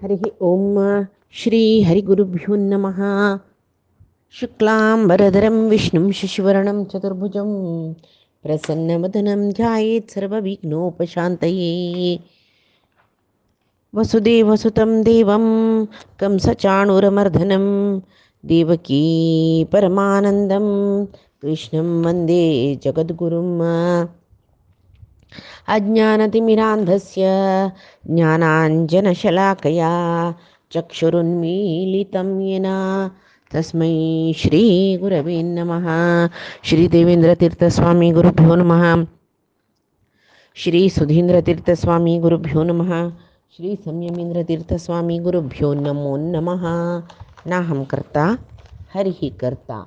हरिः ओम श्री हरिगुरुभ्यो नमः। शुक्लांबरधरं विष्णुं शशिवर्णं चतुर्भुजं प्रसन्नवदनं ध्यायेत् सर्वविघ्नोपशान्तये। वसुदेवसुतं देवं कंसचाणूरमर्दनं देवकी परमानन्दं कृष्णं वन्दे जगद्गुरुम्। अज्ञानतिमिरान्धस्य ज्ञानाञ्जनशलाकया चक्षुरुन्मीलितं येन तस्मै श्रीगुरवे नमः। श्रीदेवेन्द्रतीर्थस्वामी गुरुभ्यो नमः। श्री सुधीन्द्रतीर्थस्वामी गुरुभ्यो नमः। श्री संयमेन्द्रतीर्थस्वामी गुरुभ्यो नमो नमः। नाहं कर्ता हरिः कर्ता,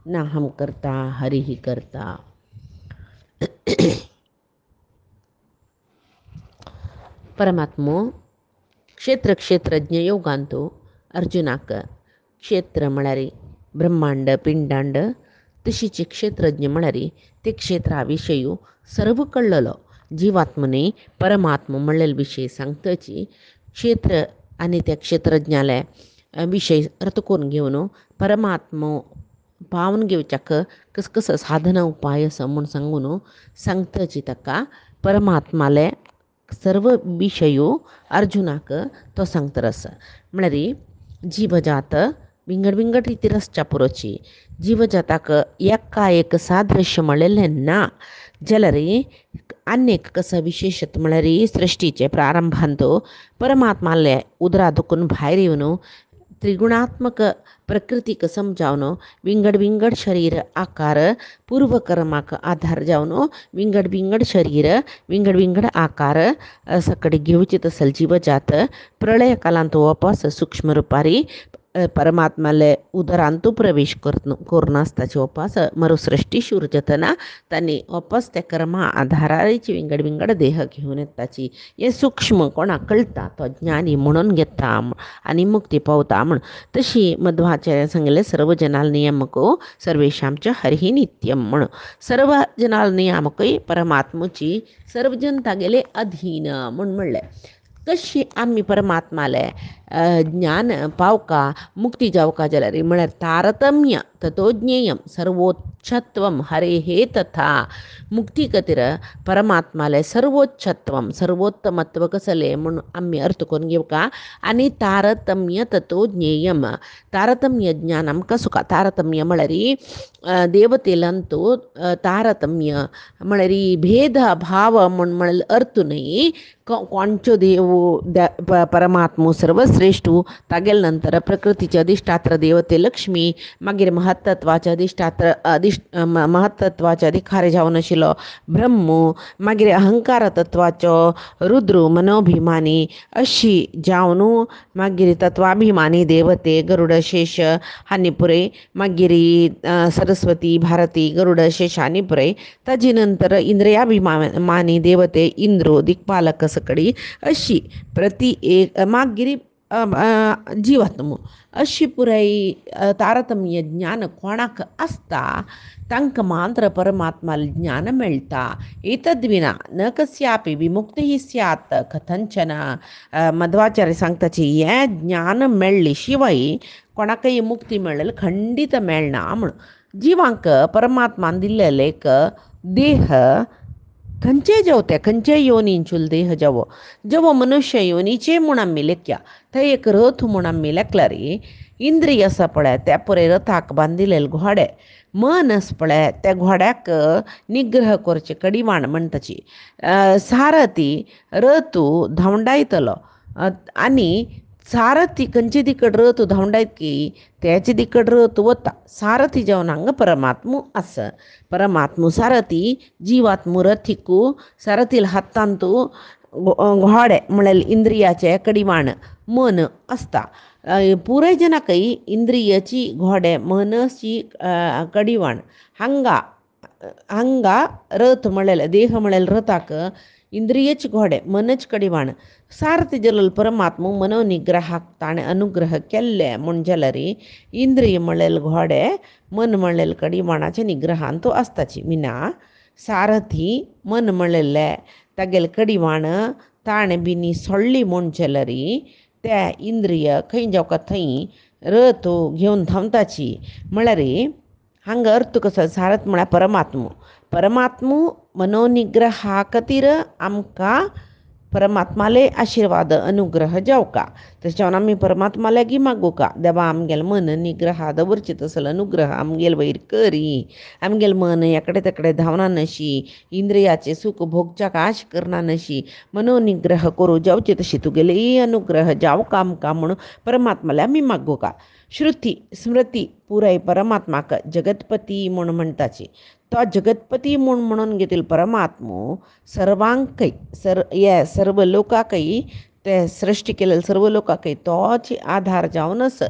नाहं कर्ता हरिः कर्ता। परमात्मो क्षेत्र क्षेत्रज्ञ योगांतो अर्जुनाक क्षेत्र म्हळ्यारी ब्रह्मांड पिंडांड तशीची क्षेत्रज्ञ म्हळ्यारी ते क्षेत्राविषयी सर्व कळलेलो जीवात्मने परमात्म म्हणलेले विषय सांगताची क्षेत्र आणि त्या क्षेत्रज्ञाला विषय अर्थ करून घेऊन परमात्म पावन घेवच्याक कसं साधना उपाय असं म्हणून सांगून सांगताची ताका परमात्माले सर्व विषयो अर्जुनाक तो सांगतरस म्हळ्यारी जीवजात विंगड विंगड रीती रसच्या पुरोची जीवजाताक एका सादृश्य म्हळेले ना जलरी अनेक कसं विशेषत म्हळ्यारी सृष्टीचे प्रारंभांतो परमात्माले उदरा दुखून भायर येवन त्रिगुणात्मक प्रकृतीक समजावन विंगड विंगड शरीर आकार पूर्वकर्माक आधार जावन विंगड विंगड शरीर विंगड विंगड आकार सकडी घेवची तसल जीवजात प्रलय कालांत वापस सूक्ष्म रूपारी परमात्माले उदरांतू प्रवेश करून आसताचे वापस मरुसृष्टी शूरजतना तांणी वापस त्या कर्मा आधाराची विंगड विंगड देह घेवन येताची हे सूक्ष्म कोणाक कळटा तो ज्ञानी म्हणून घेता आनी मुक्ती पावता म्हण तशी मध्वाचार्य सांगले सर्व जनाल नियामको सर्वेशांच्या हरिही नित्यम म्हण सर्व जनाल नियामकय परमात्मची सर्व जन तागेले अधीन म्हण म्हणले कशी आम्ही परमात्माले ज्ञान पावका मुक्ती जावका जाल्यार म्हळ्यार तारतम्य ततो ज्ञेयम सर्वोच्चत्वम हरे हे तथा मुक्ती खातीर परमात्माले सर्वोच्चत्वम सर्वोत्तमत्व कसले म्हणून आम्ही अर्थ करून घेवका आनी तारतम्य ततो ज्ञेयम तारतम्य ज्ञान आमकां सुका तारतम्य म्हळ्यार देवतेलंतू तारतम्य म्हळ्यार भेद भाव म्हण अर्थ न्ही कोणचो देव परमात्मो सर्वश्रेष्ठू तागेल नंतर प्रकृतीचे अधिष्ठात्र देवते लक्ष्मी मागीर महत्त्वाचे अधिष्ठात्र महत्त्वाचे अधिकारी जावन आशिल्लो ब्रह्मो मागीर अहंकार तत्वाचो रुद्र मनोभिमानी अशी जावन मागीर तत्वाभिमानी देवते गरुड शेष हानी पुरे मागीर सरस्वती भारती गरुड शेष हानी पुरे ताजे नंतर इंद्रियाभिमानी देवते इंद्रो दिक्पालक सकडी अशी प्रति एक मागीर जीवात्म अशी पुराई तारतम्य ज्ञान कोणाक आसता तांकां मात्र परमात्मा ज्ञान मेळटा एतद्विना न कस्यापि विमुक्ती स्यात् कथंचन मध्वाचार्य सांगताची हे ज्ञान मेळ्ळे शिवाय कोणाकय मुक्ती मेळ्ळेली खंडित मेळना म्हण जिवांक परमात्मान दिल्लेले एक देह खंचे जावते खंचे योनींचुल देह जावो जवो मनुष्य योनीचे म्हूण आमी लेख्या थंय एक रथ म्हूण आमी लेखला रे इंद्रिय आसा पळय त्या पुरे रथाक बांदिल्ले घोडे मन आस पळय त्या घोड्याक निग्रह करचे कडिवाण म्हणटाची सारथी रथ धांवडायतलो आनी सारथी खंयचे दिकड रथ धांवडायत की त्याचे दिकड रथ वता सारथी जावन हांगा परमात्मो आसा परमात्मो सारथी जीवात्मो रथीकू सारथील हातांतू घोडे म्हळ्यार इंद्रियाचे कडिवाण मन आसता पुराय जनाकय इंद्रियाची घोडे मनची कडिवाण हांगा रथ म्हळ्यार देह म्हळ्यार रथाक इंद्रियच घोडे मनच कडिवाण सारथी जल्ल परमात्म मनोनिग्रहाक ताणें अनुग्रह केल्ले म्हण जाल्यार इंद्रिय म्हळ्यार घोडे मन म्हळ्यार कडिवाणाच्या निग्रहान तो आसताची मिना सारथी मन म्हळेले तागेले कडिवाण ताणे बिनी सोडली म्हण जाल्यार त्या इंद्रिय खंय जावका थंय तो घेवन धांवताची म्हळ्यार हांगा अर्थ कसो सारत म्हळ्यार परमात्मो मनोनिग्रहा खातीर आमकां परमात्माले आशिर्वाद अनुग्रह जावका तशें आमी परमात्मा लागीं मागूका देवा आमगेलें मन निग्रहा दवरची तसलो अनुग्रह आमगेल वयर करी आमगेलें मन एकडे तकडे धांवना नशी इंद्रियाचे सुख भोगच्याक आश करना नशी मनोनिग्रह करूं जावची तशी तुगेली अनुग्रह जावका आमकां म्हणून परमात्माले आमी मागूका श्रुती स्मृती पुराय परमात्माक जगतपती म्हूण म्हणटाची तो जगतपती म्हणून घेतील परमात्मो सर्वांकय सर्व लोकांकय ते सृष्टी केलेले सर्व लोकांकय तोच आधार जावन आसा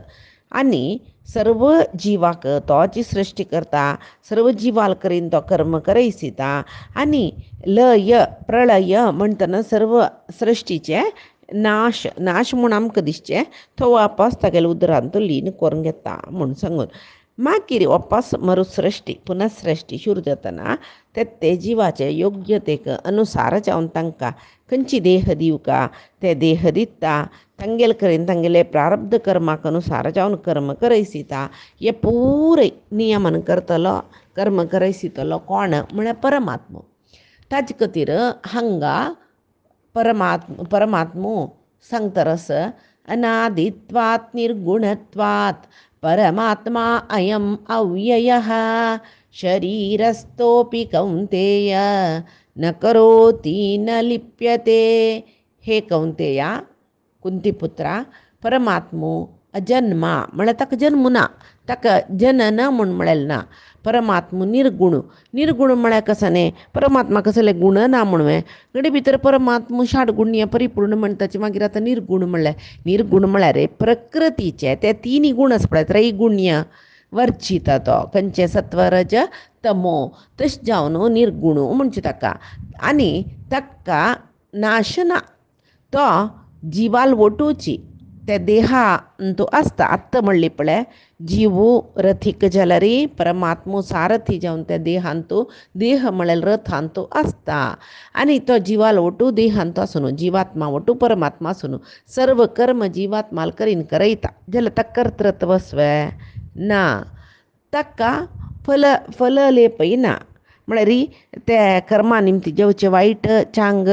आनी सर्व जिवाक तोच सृष्टी करता सर्व जिवाल करीन तो कर्म करयसिता आनी लय प्रलय म्हणटना सर्व सृष्टीचे नाश म्हूण आमकां दिसचें तो वापस तागेले उदरांत तो लीन करून घेता म्हूण सांगून मागीर वापस मरुसृश्टी पुनःसृश्टी सुरू जातना ते जिवाचे योग्यतेक अनुसार जावन तांकां खंयची देह दिवका ते देह दिता तांगेले करीन तांगेले प्रारब्ध कर्माक अनुसार जावन कर्म करयसिता हे पुराय नियमन करतलो कर्म करयसितलो कोण म्हळ्यार परमात्मो ताजे खातीर हांगा परमात्मो सांगतरस अनादित्वात् निर्गुणत्वात् परमात्मा अयम् अव्ययः शरीरस्थोऽपि कौन्तेय न करोति न लिप्यते हे कौन्तेया कुंतीपुत्रा परमात्मो अजन्मा म्हळ्यार ताका जन्म ना ताका जनन म्हूण म्हळेलें ना परमात्मो निर्गुण म्हळ्यार कसो न्ही परमात्मा कसले गुण ना म्हणुवें गडे भितर परमात्मो षाडगुण्य परिपूर्ण म्हणटाचे मागीर आतां निर्गुण म्हळ्यार रे प्रकृतीचे ते तिनी गुण आसा पळय त्रैगुण्य वर्जिता तो खंयचे सत्वरज तमो तशें जावन निर्गुण म्हणचे ताका आनी ताका नाश ना तो जिवाल वटूची ते देहान तो आसता आत्ता म्हणली पळय जिवू रथीक जाल्यार परमात्मो सारथी जावन त्या देहान तो देह म्हळ्यार रथान तो आसता आनी तो जिवाल वटू देहान तो आसूं जिवात्मा वटू परमात्मा आसूं सर्व कर्म जिवात्माल करीन करयता जाल्यार ताका कर्तृत्व स्वे ना ताका फल लेपय ना म्हळ्यार त्या कर्मा निमती जेवचे वायट चांग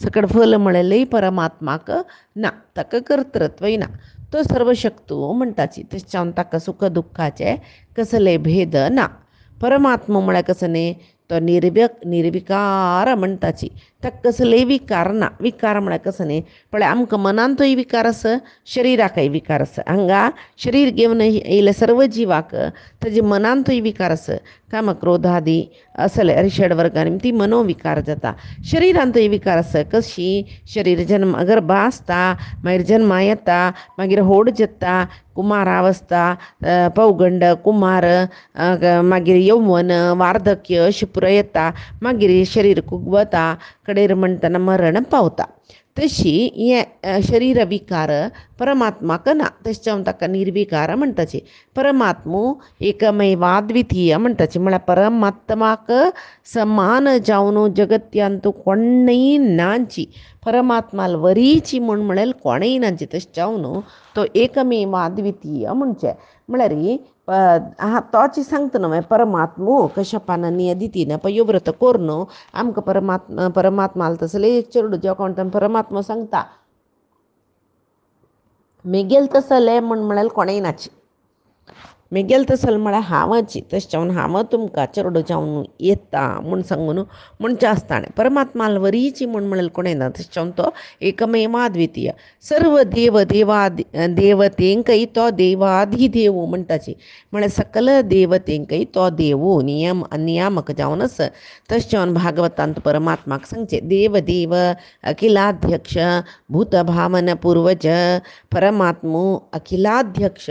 सकड फल म्हळेलें परमात्माक ना ताका कर्तृत्वय ना तो सर्वशक्तो म्हणटाची तशें जावन ताका सुख दुख्खाचे कसले भेद ना परमात्मा म्हळ्यार कसो न्ही तो निर्विकार म्हणटाची ताका कसलेय विकार ना विकार म्हळ्यार कसो न्ही पळय आमकां मनांतूय विकार आसा शरिराकय विकार आसा हांगा शरीर घेवन येयले सर्व जिवाक ताजे मनांतूय विकार आसा काम क्रोधादी असले षड वर्गांनी ती मनोविकार जाता शरिरांतूय विकार आसा कशी शरीर जन्म गर्भा आसता मागीर जन्मा येता मागीर होड जाता कुमारावस्था पौगंड कुमार मागीर यौवन वार्धक्य अशें पुराय येता मागीर शरीर कुगवता कडेर म्हणटना मरण पावता तशी हे शरीर विकार परमात्माक ना तशें जावन ताका निर्विकार म्हणटाची परमात्मो एकमेवाद्वितीय म्हणटाची म्हळ्यार परमात्माक समान जावन जगत्यान तूं कोणय नांची परमात्माल वरीची म्हळ्यार कोणय नांची तशें जावन तो एकमेवाद्वितीय म्हणचें म्हळ्यार तोच सांगता न्हू परमात्मो कश्यपान नियदितीन पयोव्रत कोरून आमकां परमात्माल तसले चेडूं जेव कोण परमात्मा सांगता मेगेल तसले म्हळ्यार कोणय नाची मेगेल तसल म्हळ्यार हांवची तशें जावन हांव तुमकां चेडूं जावन येता म्हूण सांगून म्हणचें आसतालें परमात्माल वरीची म्हळ्यार कोणय ना तशें जावन तो एकमेवाद्वितीय सर्व देवतेंकय तो देवाधिदेव म्हणटाची म्हळ्यार सकल देवतेंकय तो देव नियामक जावन आसा तशें जावन भागवतांत परमात्माक सांगचें देव अखिलाध्यक्ष भूतभावन पूर्वज परमात्मो अखिलाध्यक्ष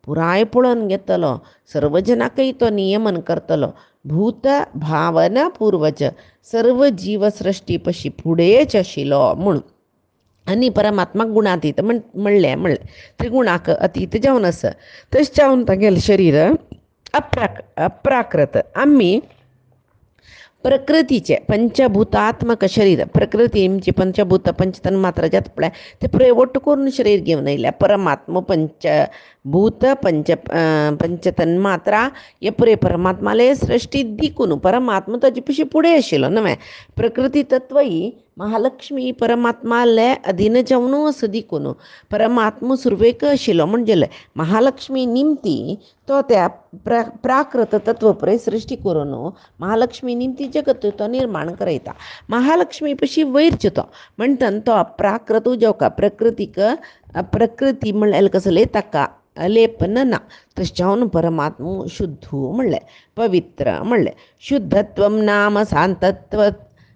पुराय पळोवन घेतलो सर्व जनाकय तो नियमन करतलो भूत भावन पूर्वज सर्व जीवसृश्टी पशी फुडेंच आशिल्लो म्हूण आनी परमात्माक गुणातीत म्हणलें त्रिगुणाक अतीत जावन आसा तशें जावन तागेलें शरीर अप्राकृत आमी प्रकृतीचे पंचभूतात्मक शरीर प्रकृतींची पंचभूत पंचतन्मात्रा जात पळय ते पुरे ಒಟ್ಟು करून शरीर घेऊन येयल्या परमात्म पंचभूत पंचतन्मात्रा हे पुरे परमात्माले सृष्टी दिकून परमात्मा ताजे पिशी पुढे आशिल्लो न्हय प्रकृती तत्व ही महालक्ष्मी परमात्माले अधीन जावन असं दिकून परमात्मा सुरवेक आशिल्लो म्हणजे महालक्ष्मी निमती तो त्या प्राकृत तत्व पुरे सृष्टी करून महालक्ष्मी निमती जगत तो निर्माण करयता महालक्ष्मी पशी वैरच्यो तो म्हणटा तो प्राकृत उजवका प्रकृतीक प्रकृती म्हणल्यार कसले ताका लेपन ना तशें परमात्मा शुद्धू म्हणलें पवित्र म्हणलें शुद्धत्व नाम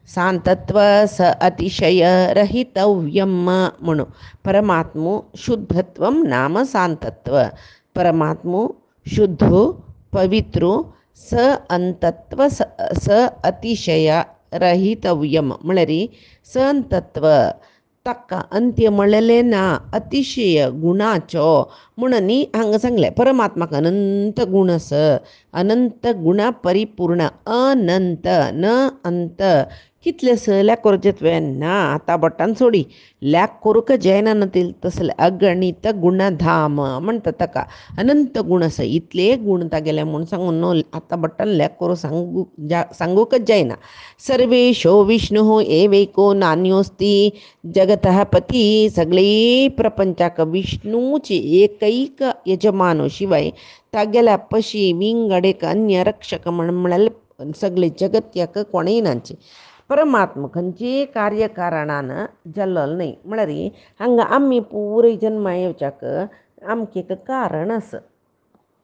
शांतत्व स अतिशय रहितव्यम म्हणून परमात्मा शुद्धत्व नाम शांतत्व परमात्मा शुद्धो पवित्रो स अंतत्व स अतिशय रहितव्यम म्हळ्यार संतत्व ताका अंत्य म्हणलेले ना अतिशय गुणाचो म्हणून हांगा सांगलें परमात्माक अनंत गुण आस अनंत गुण परिपूर्ण अनंत न अंत कितले स लॅक करचे तुवें ना आतां बोटान सोडी लॅक करूंक जायना नतील तसले अगणित गुणधाम म्हणटा ताका अनंत गुण आसा इतले गुण तागेले म्हूण सांगून न्हू आतां बोटान लॅक करूं सांगूकच जायना सर्वेशो विष्णु एवैको नान्योस्ति जगतः पती सगळे प्रपंचाक विष्णूचे एकैक यजमान शिवाय तागेल्या पशी विंगडेक अन्य रक्षक म्हळ्यार सगळे जगत्याक कोणेय नांचे परमात्मा खंयचे कार्यकारणान जल्लोलो न्हय म्हळ्यार हांगा आमी पुराय जन्मा येवच्याक आमचें एक कारण आसा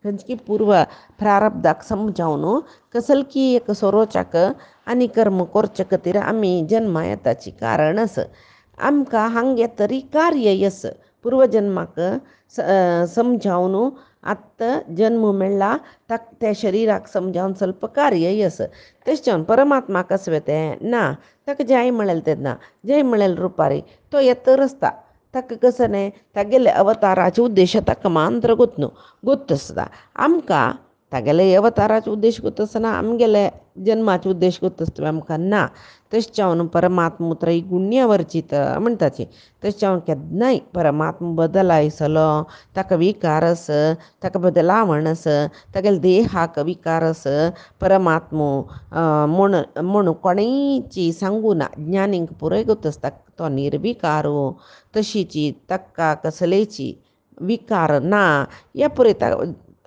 खंयची पूर्व प्रारब्धाक समजावन कसलकी एक सोरोवच्याक आनी कर्म करचे खातीर आमी जन्मा येताची कारण आसा आमकां हांगे तरी कार्य आसा पूर्वजन्माक समजावन आत्तां जन्म मेळ्ळा त्या शरिराक समजावन ಸ್ವಲ್ಪ कार्य आसा तेशें परमात्माक आसवे तें ना ताका जाय म्हळें तें ना जय म्हळें रुपारी तो येतर आसता ताका कसं न्हय तागेले अवताराचे उद्देश ताका मात्र ಗೊತ್ತಿಸ್ತದ आमकां तागेले अवताराचे उद्देश ಗೊತ್ತಿಸ್ತना आमगेले जन्माचे उद्देश ಗೊತ್ತಿಸ್ತವೆ आमकां ना तेशें परमात्मा त्रैगुण्य वर्जीत म्हणटाची तेशें केन्नाय परमात्मा बदलायसलो ताका विकार आसा ताका बदलावण आसा तागेले देहाक विकार आसा परमात्मा म्हूण कोणेची सांगू ना ज्ञानींक पुरय ಗೊತ್ತಿಸ್ತಾ तो निर्विकारो तशीची ताका कसलेची विकार ना या पुरे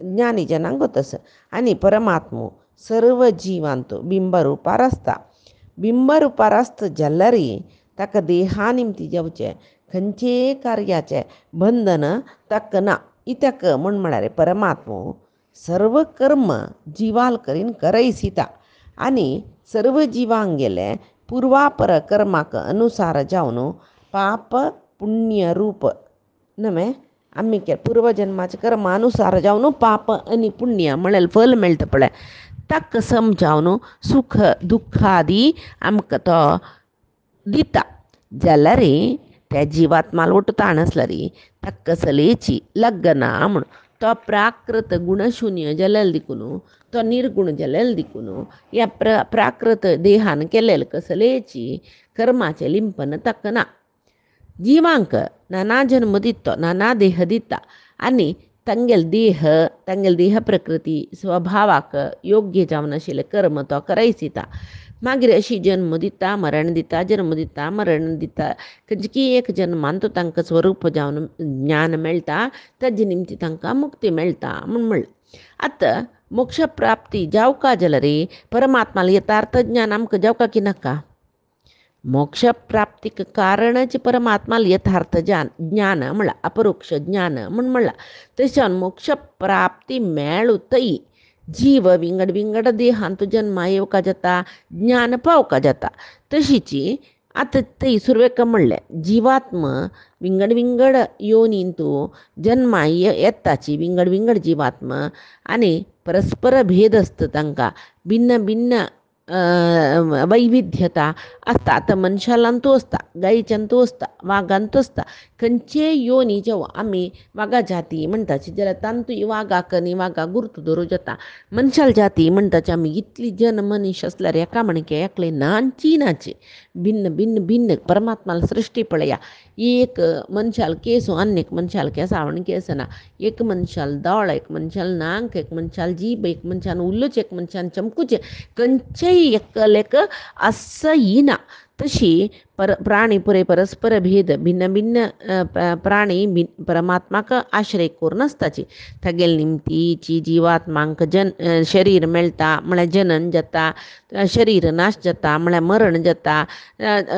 ज्ञानी जनांक ಗೊತ್ತಿಸ आनी परमात्मा सर्व जिवांत बिंबरूपार आसता बिंबरूपार आसता जाल्यार ताका देहा निमती जावचें खंयचे कार्याचें बंधन ताका ना इत्याक म्हळ्यार परमात्मा सर्व कर्म जिवाल करीन करयसिता आनी सर्व जिवांक गेले पूर्वापर कर्माक अनुसार जावन पाप पुण्य रूप न्हय आमी पूर्वजन्माचे कर्मानुसार जावन पाप आनी पुण्य म्हळ्यार फल मेळटा पळय ताका समजावन सुख दुख्खादी आमकां तो दिता जाल्यार त्या जिवात्माला ಒಟ್ಟು ताण आसल्यार ताका कसलेची लग्ना म्हूण तो प्राकृत गुणशून्य जाल्यार देखून तो निर्गुण जाल्यार देखून ह्या प्राकृत देहान केलेले कसलेची कर्माचें लिंपन ताका ना जिवांक नाना जन्म दिता नाना देह दिता आनी तांगेल देह प्रकृती स्वभावाक योग्य जावन आशिल्ले कर्म तो करयसिता मागीर अशी जन्म दिता मरण दिता जन्म दिता मरण दिता खंयची एक जन्मान तो तांकां स्वरूप जावन ज्ञान मेळटा ताजे निमती तांकां मुक्ती मेळटा म्हणलें आतां मोक्ष प्राप्ती जावका जाल्यार परमात्माला यथार्थ ज्ञान आमकां जावका की नाका मोक्ष प्राप्तीक कारणच परमात्माला यथार्थ ज्ञान म्हणला अपरोक्ष ज्ञान म्हणला तशें मोक्ष प्राप्ती मेळूतय जीव विंगड विंगड देहांत जन्मा येवका जाता ज्ञान पावका जाता तशीची आतां थंय सुरवेक म्हणलें जिवात्मा विंगड विंगड योनींतू जन्मा येताची विंगड विंगड जिवात्मा आनी परस्पर भेद आसता तांकां भिन्न भिन्न वैविध्यता असता आतां मनशालांतू आसता गायच्यांतू आसता वागांतू आसता खंयचे योनी जेवा आमी वागा जाती म्हणटाची जाल्यार तांतूय वागाक आनी वागाक गुर्तू धरूं जाता मनशाल जाती म्हणटाची आमी इतली जन मनीस आसल्यार एका म्हणके एकले नाची नाची भिन्न भिन्न भिन्न परमात्माल सृश्टी पळया एक मनशाल केसू आनी एक मनशाल केंसावण केंस ना एक मनशाल दोळ एक मनशाल नाक एक मनशाल जीब एक मनशान उल्लूच एक मनशान चमकूचे खंयचेय एकलेक असयिना तशी प्राणी पुरे परस्पर भेद भिन्न भिन्न प्राणी परमात्माक आश्रय करून आसताची तागेल निमतीची जिवात्मांक शरीर मेळटा म्हळ्यार जनन जाता शरीर नाश जाता म्हळ्यार मरण जाता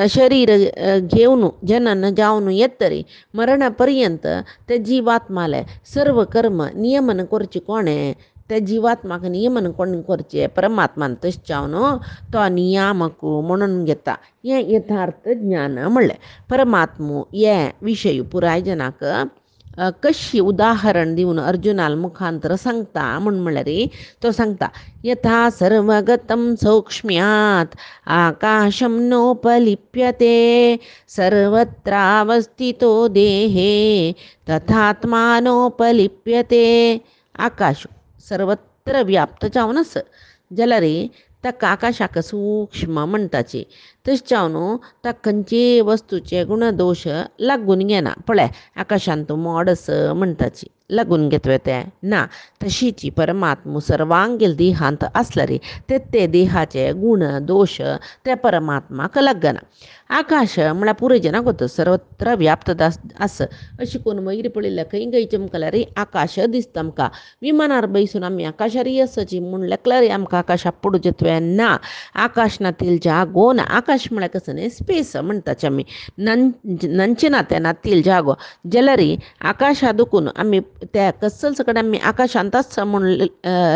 शरीर घेवन जनन जावन येतरी मरणा पर्यंत ते जिवात्माले सर्व कर्म नियमन करचे कोणें ते जिवात्माक नियमन कोण करचें परमात्मान तशें जावन तो नियामक म्हणून घेता हें यथार्थ ज्ञान म्हणलें परमात्मो हे विशय पुराय जनाक कशी उदाहरण दिवन अर्जुनाल मुखांतर सांगता म्हणल्यार तो सांगता यथा सर्वगतं सौक्ष्म्यात् आकाशं नोपलिप्यते सर्वत्रावस्थितो देहे तथात्मानोपलिप्यते आकाश सर्वत्र व्याप्त जावन आसा जाल्यार ताका आकाशाक सूक्ष्म म्हणटाची तशें जावन ताका खंयचे वस्तूचे गुणदोश लागून घेना पळय आकाशांत तूं मोड आस म्हणटाची लागून घेतवे ते ना तशीची परमात्म सर्वांगील देहांत आसल्यार ते देहाचे गुण दोश ते परमात्माक लागना आकाश म्हळ्यार पुरे जनाक वता सर्वत्र व्याप्त आस अशें करून वयर पळयल्यार खंय खंय चमकल्यार आकाश दिसता आमकां विमानार बैसून आमी आकाशार आसची म्हूण लेकल्यार आमकां आकाशाक पडू जेतवे ना आकाश नातील जागो ना आकाश म्हळ्यार कसं न्ही स्पेस म्हणटाचे आमी नंचे ना ते नातील जागो जाल्यार आकाशा दुखून आमी त्या कसल सकट आमी आकाशांत आसा म्हूण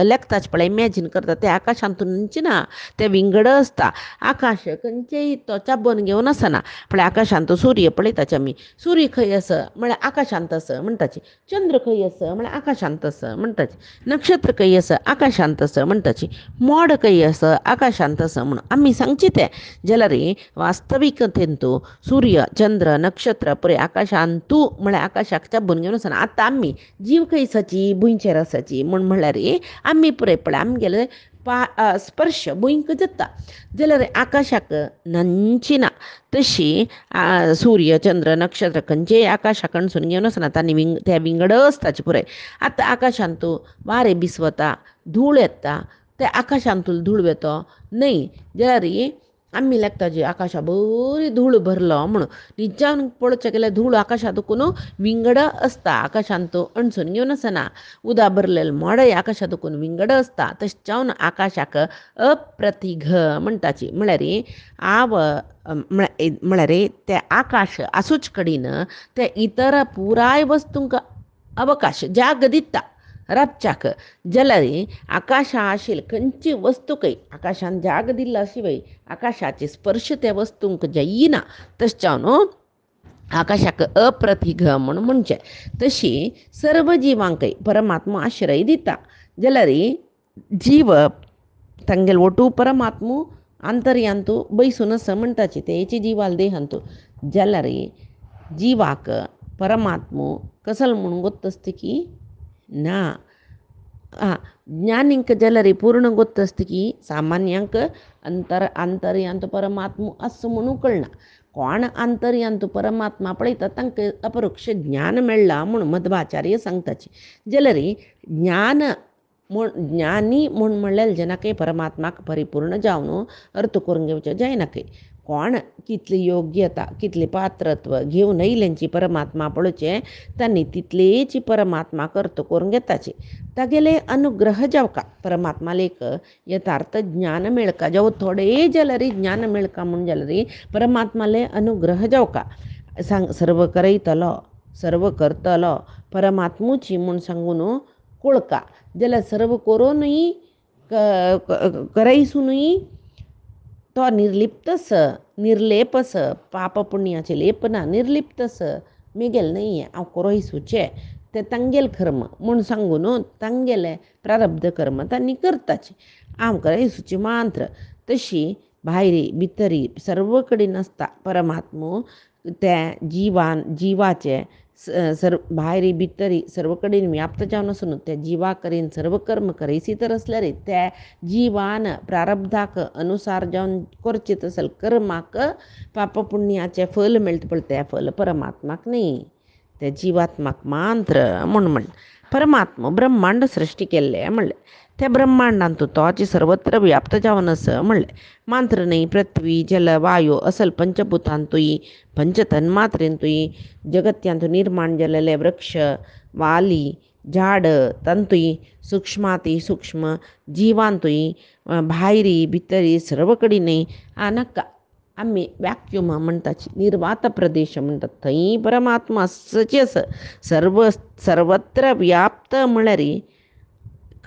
लेखताच पळय इमॅजीन करता ते आकाशांतून नंचे ना ते विंगड आसता आकाश खंयचेय तो चाबोन घेवन आसना पळय आकाशांत सूर्य पळयताचे आमी सूर्य खंय आसा म्हळ्यार आकाशांत आसा म्हणटाची चंद्र खंय आसा म्हळ्यार आकाशांत आसा म्हणटाची नक्षत्र खंय आसा आकाशांत आसा म्हणटाची मोड खंय आसा आकाशांत आसा म्हूण आमी सांगची ते जाल्यार वास्तविकतेन तूं सूर्य चंद्र नक्षत्र पुरे आकाशांतू म्हळ्यार आकाशाक चाबून घेवन आसना आतां आमी जीव खंय आसाची भुंयचेर आसाची म्हणल्यार आमी पुरे पळय आमगेले स्पर्श भुंयक जाता जाल्यार आकाशाक नंची ना तशी सूर्य चंद्र नक्षत्र खंयचेय आकाशा कणसून घेवन आसना त्या विंगड आसताचे पुराय आतां आकाशांत वारे बिस्वता धूळ येता ते आकाशांतून धूळ येतो न्हय जाल्यार आमी लागता आकाशा बरी धूळ भरलो म्हणून निज्जान पळोवचें गेल्यार धूळ आकाशांत दुखून विंगड आसता आकाशांत अणसून घेवन आसना उदक भरलेलें मोडय आकाशांत दुखून विंगड आसता तशें जावन आकाशाक अप्रतिघ म्हणटाची म्हळ्यार म्हळ्यार ते आकाश आसूच कडेन ते इतर पुराय वस्तूंक अवकाश जाग दिता राबच्याक जाल्यार आकाशा आशिल्ली खंयची वस्तूकय आकाशान जाग दिल्ला शिवाय आकाशाचे स्पर्श त्या वस्तूंक जायना तशें जावन आकाशाक अप्रतिघ म्हणून म्हणचें तशी सर्व जिवांकय परमात्मा आश्रय दिता जाल्यार जीव तांगेल वटू परमात्मू आंतर्यांतू बैसून आसा म्हणटाची तेची जिवाल देहांतू जाल्यार जिवाक परमात्मो कसल म्हणून गोत्त आसता की ना ज्ञानींक जाल्यार पूर्ण गोत्त आसता की सामान्यांक आंतर्यांत परमात्मो आसा म्हणून कळना कोण आंतर्यांत परमात्मा पळयता तांकां अपरोक्ष ज्ञान मेळ्ळा म्हणून मध्वाचार्य सांगताची जाल्यार ज्ञानी म्हणल्यार जेनाकय परमात्माक परिपूर्ण जावन अर्थ करून घेवचें जायनाकय कोण कितली योग्यता कितली पात्रत्व घेवन येयल्यांची परमात्मा पळोवचें तांणी तितलेची परमात्माक अर्थ करून घेताची तागेले अनुग्रह जावका परमात्मालेक यथार्थ ज्ञान मेळका जावं थोडे जाल्यार ज्ञान मेळका म्हूण जाल्यार परमात्माले अनुग्रह जावका सर्व करयतलो सर्व करतलो परमात्मूची म्हूण सांगून कळका जाल्यार सर्व करूनय करयसूनय तो निर्लिप्त निर्लेप पाप पुण्याचे लेप ना निर्लिप्त मेगेल नाही हांव करोयसूचे ते तांगेल कर्म म्हूण सांगून तांगेले प्रारब्ध कर्म तांणी करताचे हांव करयसूचे मात्र तशी भायरी भितरी सर्व कडेन आसता परमात्मो त्या जिवाचे भायरी भितरी सर्व कडेन व्याप्त जावन आसून त्या जिवा कडेन सर्व कर्म करयसी तर असल्यार त्या जिवान प्रारब्धाक अनुसार जावन करचेत असल कर्माक पाप पुण्याचे फल मेळटा पळय तें फल परमात्माक न्ही, त्या जिवात्माक मात्र म्हण परमात्मा ब्रह्मांड सृश्टी केल्लें म्हणलें. त्या ब्रह्मांडांत तोची सर्वत्र व्याप्त जावन आस म्हणलें. मात्र न्ही पृथ्वी जल वायू असल पंचभूतांतूय पंचतन्मात्रेंतूय जगत्यांत निर्माण जाल्ले वृक्ष वाली झाड तंतूय सूक्ष्माती सूक्ष्म जिवांतूय भायरी भितरी सर्व कडेन नाका आमी व्याक्यूम म्हणटाची निर्वात प्रदेश म्हणटात थंय परमात्मा सचेस सर्वत्र व्याप्त म्हळ्यार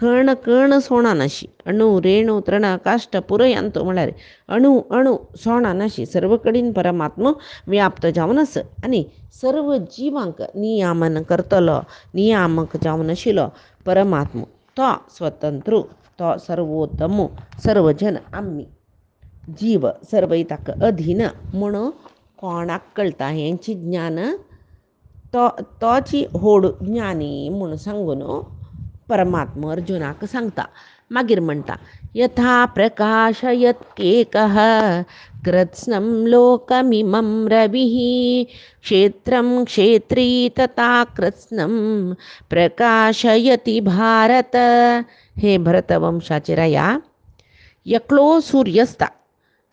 कण कण सोणा नाशी अणू रेणू तृण काष्ट पुरयांतो म्हळ्यार अणू अणू सोणा नाशी सर्व कडेन परमात्मा व्याप्त जावन आस आनी सर्व जिवांक नियामन करतलो नियामक जावन आशिल्लो परमात्मा तो स्वतंत्र तो सर्वोत्तम सर्वजन आमी जीव सर्व ताका अधीन म्हणून कोणाक कळटा हेंची ज्ञान तोची होड ज्ञानी म्हणून सांगून परमात्मा अर्जुनाक सांगता. मागीर म्हणटा यथा प्रकाशयत्येकः कृत्स्नं लोकमिमं रविः क्षेत्रं क्षेत्री तथा कृत्स्नं प्रकाशयति भारत. हे भरतवंशाचे राया, एकलो सूर्य आसता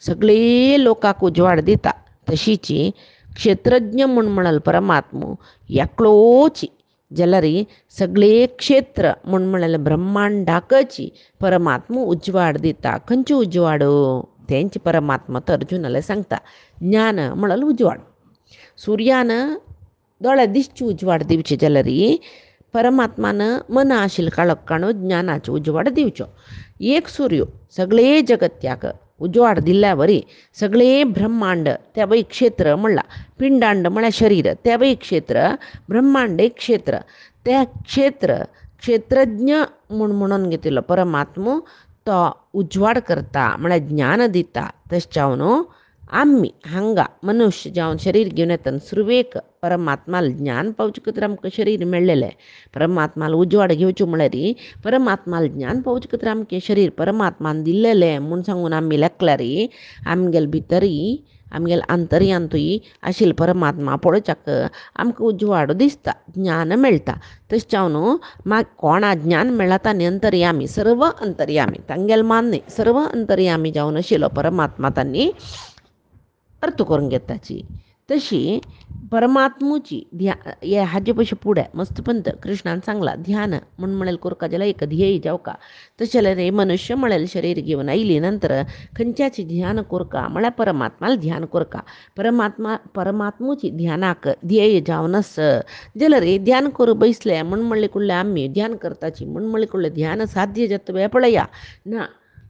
सगळे लोकांक उजवाड दिता तशीची क्षेत्रज्ञ म्हणाल परमात्मा एकलोची जाल्यार सगळे क्षेत्र म्हणाल ब्रह्मांडाकची परमात्मा उजवाड दिता. खंयची उजवाड तेंची परमात्मा तर अर्जुनाला सांगता. ज्ञान म्हणाल उजवाड, सूर्यान दोळ्या दिसची उजवाड दिवचे जाल्यार परमात्मान मन आशिल्ल काळोख काणू ज्ञानाचो उजवाड दिवचो. एक सूर्य सगळे जगत्याक उजवाड दिल्ल्या वरी सगळे ब्रह्मांड त्या वै क्षेत्र म्हणला पिंडांड म्हळ्यार शरीर त्या वै क्षेत्र ब्रह्मांड एक क्षेत्र त्या क्षेत्रज्ञ म्हणून घेतिल्लो परमात्मा तो उजवाड करता म्हळ्यार ज्ञान दिता. तशें जावन आमी हांगा मनुष्य जावन शरीर घेवन येतना सुरवेक परमात्माला ज्ञान पावचे खातीर आमकां शरीर मेळ्ळेलें. परमात्माला उजवाड घेवचो म्हळ्यार परमात्माला ज्ञान पावचे खातीर आमचें शरीर परमात्मान दिल्लेलें म्हूण सांगून आमी लेखल्यार आमगेले भितरी आमगेले अंतर्यांतूय आशिल्लो परमात्मा पळोवच्याक आमकां उजवाड दिसता, ज्ञान मेळटा. तशें जावन कोणा ज्ञान मेळ्ळा तांणी अंतर्यामी सर्व अंतर्यामी तांगेले मान्य सर्व अंतर्यामी जावन आशिल्लो परमात्मा तांणी अर्थ करून घेताची. तशी परमात्मूची हे हाजे पयशे फुडें मस्त पंत कृष्णान सांगला ध्यान म्हळें करता जाल्यार एक ध्येय जावका. तशें जाल्यार मनुष्य म्हळेलें शरीर घेवन आयली नंतर खंयच्याची ध्यान करता म्हळ्यार परमात्माला ध्यान करता. परमात्मूची ध्यानाक ध्येय जावन आस जाल्यार ध्यान करूं बैसले म्हणलें कुडलें आमी ध्यान करताची म्हणलें कुडलें ध्यान साध्य जाता वेळ पळया ना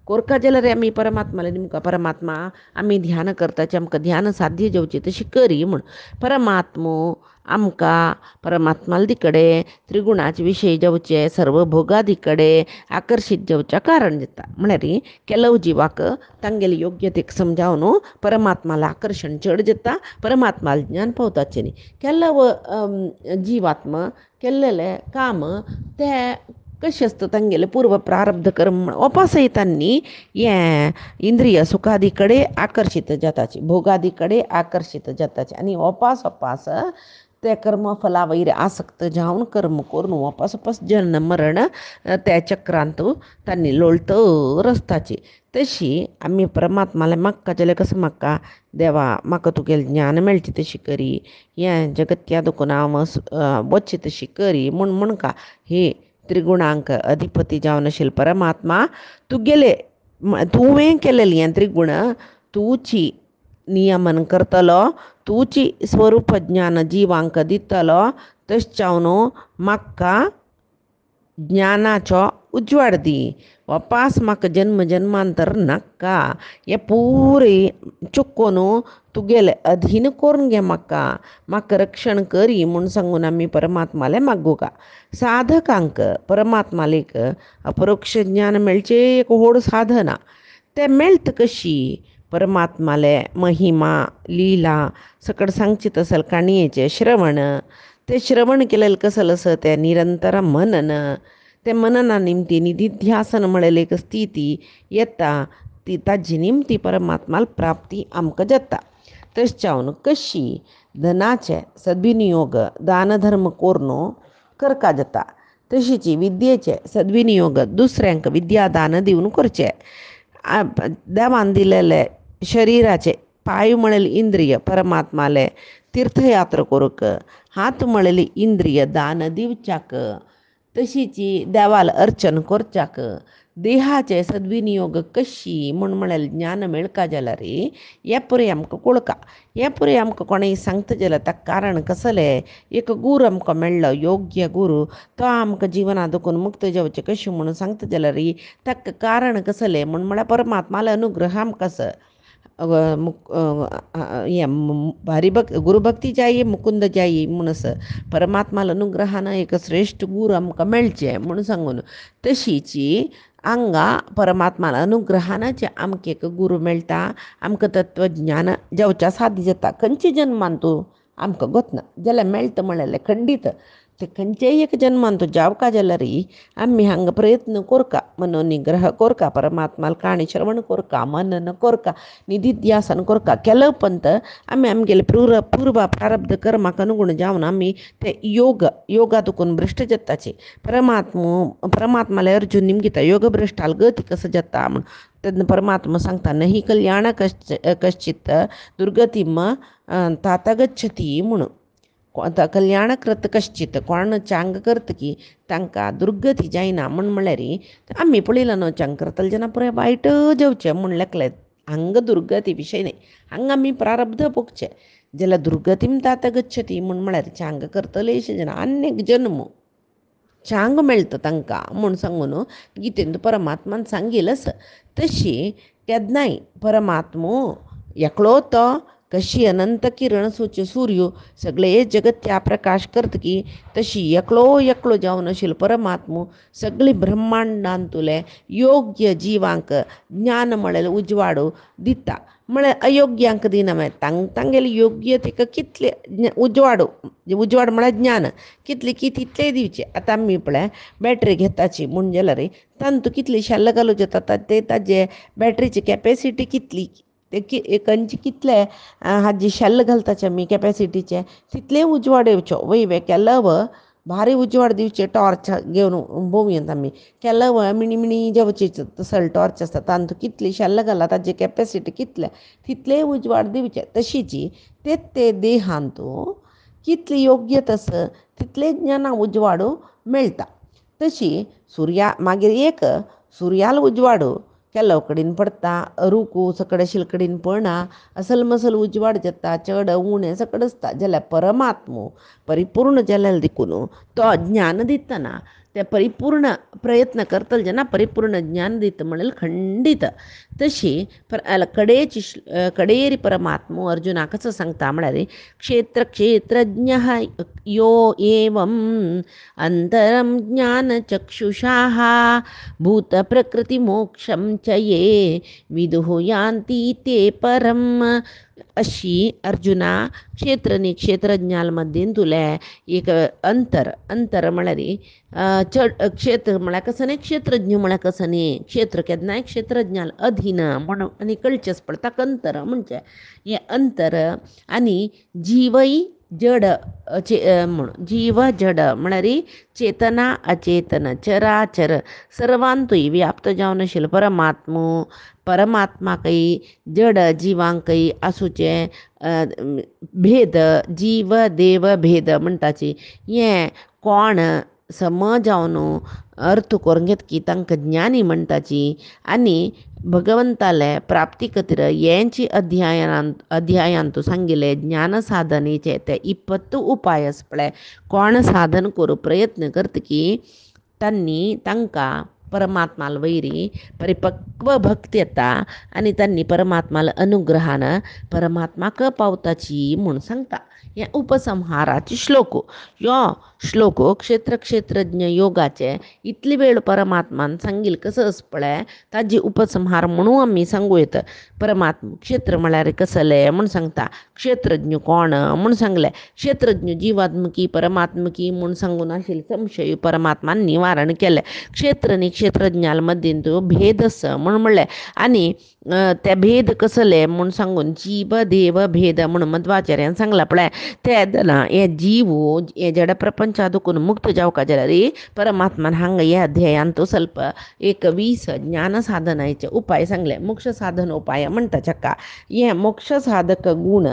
कोरका जाल्यार आमी परमात्माला निमका परमात्मा आमी ध्यान करताचे आमकां ध्यान साध्य जेवची तशी करी म्हूण परमात्मो आमकां परमात्माला कडेन त्रिगुणाचे विशय जेवचे सर्व भोगादी कडेन आकर्शीत जेवच्या कारण दिता. म्हळ्यार केलो जिवाक तांगेले योग्यतेक समजावन परमात्माला आकर्शण चड जाता परमात्माला ज्ञान पावताचें न्ही. केल्लो जिवात्मा केल्लेले काम ते कशें आसता तांगेले पूर्व प्रारब्ध कर्म उपासयतांनी हें इंद्रिय सुखादी कडेन आकर्शीत जाताची भोगादी कडेन आकर्शीत जाताची आनी उपास ते कर्म फला वयर आसक्त जावन कर्म करून उपास जन्म मरण त्या चक्रांत तांणी लोळतर आसताची. तशी आमी परमात्माला मागता जाल्यार कसं मागता देवा म्हाका तुगेलें ज्ञान मेळचें तशी करी हें जगत्या दुखून हांव वचचें तशी करी म्हणका हे त्रिगुणांक अधिपती जावन आशिल्लो परमात्मा तुवें केलेली हें त्रिगुण तुची नियमन करतलो तुची स्वरूप ज्ञान जिवांक दितलो. तशें जावन म्हाका ज्ञानाचो उजवाड दी वापास म्हाका जन्म जन्मांतर नाका हें पुरें चुकोवन तुगेलें अधीन करून घे म्हाका रक्षण करी म्हूण सांगून आमी परमात्माले मागूका. साधकांक परमात्मालेक अपरोक्ष ज्ञान मेळचें एक व्हड साधना ते मेळत कशी परमात्माले महिमा लीला सकड सांगचित असल काणयेचे श्रवण ते श्रवण केलेलं कसं असं ते निरंतर मनन ते मनना निमती निधिध्यासन मिळेल एक स्थिती येता ती ताजी निमती परमात्माला प्राप्ती आमक जाता तशावन कशी धनाचे सद्विनियोग दानधर्म कोरनो करका जाता तशीची विद्येचे सद्विनियोग दुसऱ्यांक विद्यादान दिवन करचे देवान दिलेले शरीराचे पाय मळेल इंद्रिय परमात्माले तीर्थयात्र करूक हात मळेली इंद्रिय दान दिवच्याक तशीची देवाला अर्चन करच्याक देहाचे सद्विनियोग कशी म्हण म्हळेल ज्ञान मेळका जाला रे हे पुरे आमकां कळका हे पुरे आमकां कोणें सांगता जाल्यार ताका कारण कसलें एक गुरू आमकां मेळ्ळो योग्य गुरू तो आमकां जिवनांत दुखून मुक्त जावचें कशें म्हणून सांगता जाल्यार रे ताका कारण कसलें म्हण म्हळ्यार परमात्मालो अनुग्रह आमकां गुरुभक्ती जायी मुकुंद जायी म्हणूस परमात्माला अनुग्रहानं एक श्रेष्ठ गुरू आमकां मेळचें म्हणून सांगून तशीची हांगा परमात्माला अनुग्रहानं जे आमकां एक गुरू मेळटा आमकां तत्वज्ञान जावच्या साध्य जाता खंयच्या जन्मान तूं आमकां गोतना जाल्यार मेळटा म्हणलें खंडीत ते खंयचेय एक जन्मान तूं जावका जाल्यार आमी हांगा प्रयत्न करका मनोनिग्रह करका परमात्माला काणी श्रवण करका मनन करका निधिध्यासन करका केलं पंत आमी आमगेले पूर्व प्रारब्ध कर्माक अनुगुण जावन आमी ते योगा दुखून भ्रश्ट जाताचे परमात्माले अर्जुन निमगिता योग भ्रश्टाल गती कसं जाता म्हण तेन्ना परमात्मा सांगता नही कल्याण कश्चित दुर्गतीम तात गच्छती म्हणून कल्याण करत कश्चित कोण चांग करत की तांकां दुर्गती जायना म्हण म्हळ्यार आमी पळयलां न्हू चांग करतले जेन्ना पुराय वायट जावचें म्हण लेखलें हांगा दुर्गती विशय न्ही हांगा आमी प्रारब्ध भोगचें जाल्यार दुर्गतीम तात गच्छती म्हण म्हळ्यार चांग करतले अशें जाणा अनेक जन्म चांग मेळटा तांकां म्हूण सांगून गितेंत परमात्मान सांगिल्लें तशी केन्नाय परमात्मो एकलो तो कशी अनंत किरण सूर्य सगळे जगत्या प्रकाश करता की तशी एकलो जावन आशिल्लो परमात्मो सगळी ब्रह्मांडांतुले योग्य जिवांक ज्ञान म्हळें उजवाडो दिता म्हळ्यार अयोग्यांक दिना मागीर तांगेले योग्य तिका कितले उजवाड म्हळ्यार ज्ञान कितले की तितले दिवचे आतां आमी पळय बॅटरी घेताची म्हण जाल्यार तांतूं कितली शेल्ल घालूं जाता ते ताजे बॅटरीची कॅपेसिटी कितली ते खंयचे कितले हाजी शेल्ल घालताचे आमी कॅपेसिटीचे तितले उजवाड येवच्यो वयवे केल्लो भारी उजवाड दिवचे टॉर्च घेवन भोंवयेंत आमी केल्लो मिणी जेवचे तसले टॉर्च आसता तांतूं कितली शेल्ल घाला ताजी कॅपेसिटी कितले तितले उजवाड दिवचे तशीची ते देहांतू कितली योग्य तस तितले ज्ञाना उजवाडू मेळटा तशी मागीर एक सुर्याल उजवाडू केल्लो कडेन पडटा रुकू सकड आशिल्ले कडेन पडना असल मसल उजवाड जाता चड उणें सकड आसता जाल्यार परमात्मो परिपूर्ण जाल्यार देखून तो ज्ञान दितना ते परिपूर्ण प्रयत्न करतले जेन्ना परिपूर्ण ज्ञान दिता म्हणल्यार खंडीत तशी कडेरी परमात्मो अर्जुनाक कसो सांगता म्हळ्यार क्षेत्रज्ञ यो एवं अंतरम ज्ञान चक्षुषाः भूत प्रकृती मोक्षम च ये विदुः यान्ति ते परम अशी अर्जुना क्षेत्रज्ञाल मध्येन तुलें एक अंतर म्हळ्यार क्षेत्र म्हळ्यार कसं न्ही क्षेत्रज्ञ म्हळ्यार कसं न्ही क्षेत्र केन्नाय क्षेत्रज्ञाल अधीन म्हणून आनी कळचेच पडटा अंतर म्हणजे हें अंतर आनी जीवय जड जीव जड म्हळ्यार चेतना अचेतन चराचर सर्वांतूय व्याप्त जावन आशिल्लो परमात्माकय जड जिवांकय आसूचे भेद जीव देव भेद म्हणटाची हें कोण समज जावन अर्थ करून घेत की तांकां ज्ञानी म्हणटाची आनी भगवंताले प्राप्ती खातीर हेंची अध्यायांतू सांगिल्ले ज्ञान साधनेचे ते 20 उपाय आसा पळय कोण साधन करूं प्रयत्न करता की तांकां परमात्माला वैरी परिपक्व भक्ती येता आणि त्यांनी परमात्माला अनुग्रहानं परमात्माक पावताची म्हूण सांगता. हे उपसंहाराचे श्लोक. यो श्लोक क्षेत्र क्षेत्रज्ञ योगाचे इतली वेळ परमात्मान सांगील कसं पळय ताजी उपसंहार म्हणून आम्ही सांगू येतं. परमात्मा क्षेत्र म्हळ्यार कसले म्हूण सांगता. क्षेत्रज्ञ कोण म्हूण सांगले. क्षेत्रज्ञ जीवात्मकी परमात्मकी म्हूण सांगून आशिल्ले संशय परमात्मान निवारण केले. क्षेत्र आणि क्षेत्रज्ञाल मध्येन तो भेद म्हूण म्हणले आणि त्या भेद कसले म्हूण सांगून जीव देव भेद म्हणून मध्वाचार्यान सांगला पळय. ते ना हे जीव हे जड प्रपंचादून मुक्त जावका जाल्यार परमात्मान हांगा ह्या अध्यायान तो ಸ್ವಲ್ಪ एक 20 ज्ञान साधनाचे उपाय सांगले. मोक्ष साधन उपाय म्हणता चक्का. हे मोक्ष साधक गुण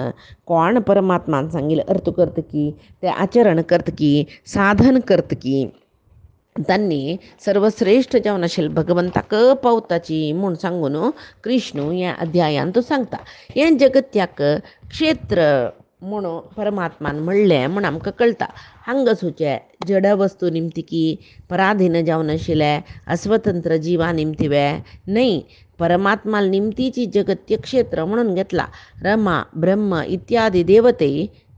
कोण परमात्मान सांगील अर्थ करत की ते आचरण करत की साधन करत की त्यांनी सर्वश्रेष्ठ जावन आशिल्ले भगवंताक पावताची म्हूण सांगून कृष्ण या अध्यायान तो सांगता. हे जगत्याक क्षेत्र म्हणून परमात्मान म्हणलें म्हूण आमकां कळटा. हांगासूचे जड वस्तू निमतिकी पराधीन जावन आशिल्ले अस्वतंत्र जिवा निमतिवे न्हय. परमात्माला निमतीची जगत्य क्षेत्र म्हणून घेतला. रमा ब्रह्म इत्यादी देवते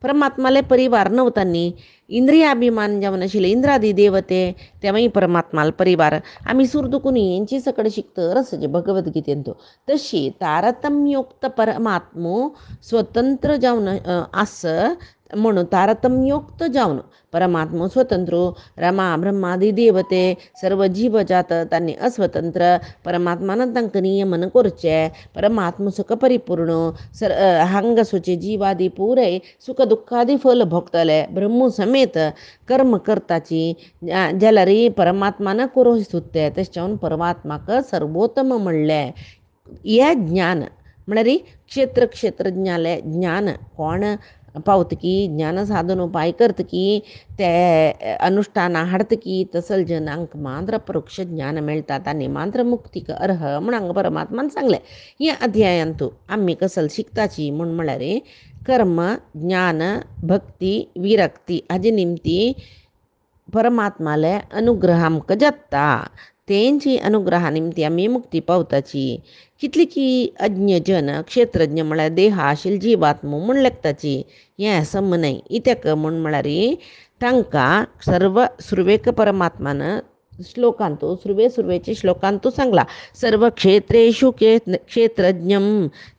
परमात्माले परिवार नव्हतानी. इंद्रियाभिमान जावन आशिल्ले इंद्रादी देवते तेव्हाही परमात्माला परिवार. आम्ही सुरदुकुनी यांची सकड शिकतं रसजे भगवद्गीतेन तो. तशी तारतम्योक्त परमात्मो स्वतंत्र जावन असं म्हणून तारतम्योक्त जावन परमात्मा स्वतंत्र रमा ब्रह्मादी देवते सर्व जीव जात त्यांनी अस्वतंत्र परमात्मान तांकां नियमन करचे. परमात्मा सुख परिपूर्ण हांगासूचे जीवादी पुरे सुख दुःखादी फल भोगतले ब्रह्मू समेत कर्म करताची जाल्यार परमात्मान करू सुत्ते तेच्यावन परमात्माक सर्वोत्तम म्हणले. हे ज्ञान म्हळ्यार क्षेत्र क्षेत्रज्ञाले ज्ञान कोण पावतकी ज्ञान साधन उपाय करतकी ते अनुष्ठान हाडतकी तसल जनांक मात्र परोक्ष ज्ञान मेळटात आनी मात्र मुक्तीक अर्ह म्हूण हांगा परमात्मान सांगलें. हे अध्यायान तूं आमी कसल शिकताची म्हूण म्हळ्यार कर्म ज्ञान भक्ती विरक्ती हाजे निमती परमात्माले अनुग्रह आमकां जाता. तेंची अनुग्रहा निमती आमी मुक्ती पावताची. कितली की अज्ञजन क्षेत्रज्ञ म्हळ्यार देह आशिल्ली जिवात्म म्हूण लेखताची. हें सम न्हय. इत्याक म्हूण म्हळ्यार तांकां सर्व सुरवेक परमात्मान श्लोकांतू सुरवेचे श्लोकांतू सांगला. सर्व क्षेत्रेषु क्षेत्रज्ञम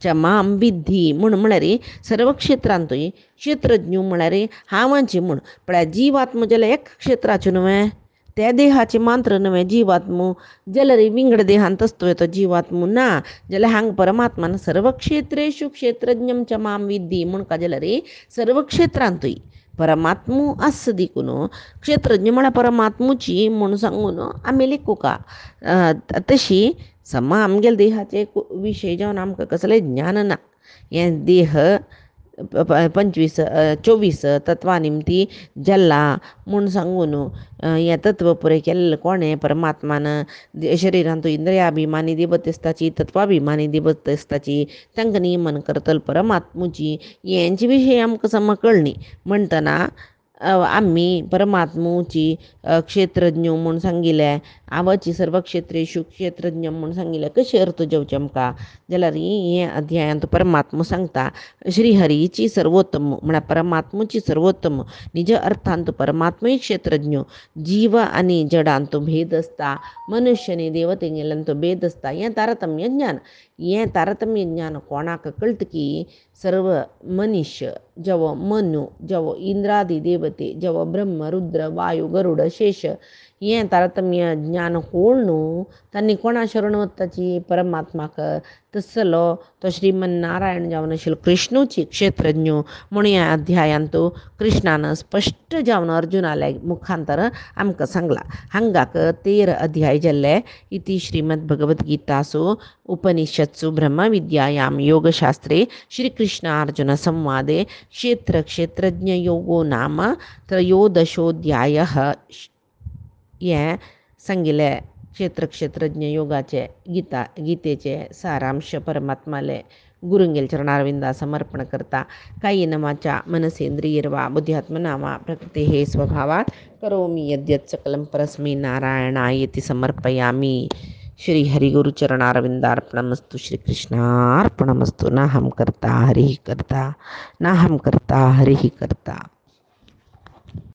च माम विद्धी म्हूण म्हळ्यार सर्व क्षेत्रांतूय क्षेत्रज्ञ म्हळ्यार हांवांची म्हूण म्हळ्यार जीवात्म जाल्यार एक क्षेत्राच्यो न्हय. त्या देहाचे मात्र न्हय जीवात्म जाल्यार विंगड देहांत असतोय तो जीवात्म ना जाल्यार हांगा परमात्मान सर्व क्षेत्रेषु क्षेत्रज्ञम च माम विद्धी म्हूण का जाल्यार सर्व क्षेत्रांतूय परमात्मू आस देखून क्षेत्रज्ञ म्हळ्यार परमात्मूची म्हूण सांगून आमी लेखू का. तशी समा आमगेले देहाचे विशय जावन आमकां कसलें ज्ञान ना. हें देह 24 तत्वा निमती जल्ला म्हूण सांगून हें तत्व पुरे केल्लें कोणें परमात्मान. शरिरांतू इंद्रियाभिमानी देवत आसताची तत्वाभिमानी देवत आसताची तांकां नियमन करतल परमात्मूची. हेंचे विशय आमकां सम कळनी म्हणटना आमी परमात्मूची क्षेत्रज्ञ म्हूण सांगिल्लें आवची सर्व क्षेत्रेषु क्षेत्रज्ञ म्हूण सांगिल्लें. कशें अर्थ जेवचें आमकां जाल्यार हें अध्यायांत परमात्मा सांगता श्रीहरीची सर्वोत्तम म्हळ्यार परमात्मूची सर्वोत्तम निज अर्थांत परमात्मूय क्षेत्रज्ञ. जीव आनी जडांत भेद आसता मनुष्य आनी देवते गेल्यांत भेद आसता. हें तारतम्य ज्ञान. हें तारतम्य ज्ञान कोणाक कळटा की सर्व मनुष्य जेवो मनु जेवो इंद्रादी देवते जेवो ब्रह्म रुद्र वायू गरुड शेष हें तारतम्य ज्ञान कोण न्हू तांणी कोणा शरण वताची परमात्माक. तसलो तो श्रीमन्नारायण जावन आशिल्लो कृष्णूची क्षेत्रज्ञ म्हूण ह्या अध्यायांत कृष्णान स्पश्ट जावन अर्जुनाले मुखांतर आमकां सांगला. हांगाक 13 अध्याय जाल्ले. इति श्रीमद् भगवद्गीतासु उपनिषत्सु ब्रह्मविद्यायां योगशास्त्रे श्रीकृष्णार्जुन संवादे क्षेत्र क्षेत्रज्ञ योगो नाम 13 हें सांगिल्लें. क्षेत्रज्ञ योगाचे गीतेचे सारांश परमात्माले गुरुंगेल चरणारविंदा समर्पण करता कायेन वाचा मनसेंद्रियर्वा बुद्ध्यात्मना वा प्रकृते हे स्वभावात करोमि यद्यत् सकलं परस्मै नारायणायेति समर्पयामि. श्री हरिगुरुचरणारविंदार्पणमस्तु. श्रीकृष्णार्पणमस्तु. नाहं कर्ता हरिः कर्ता, नाहं कर्ता हरिः कर्ता.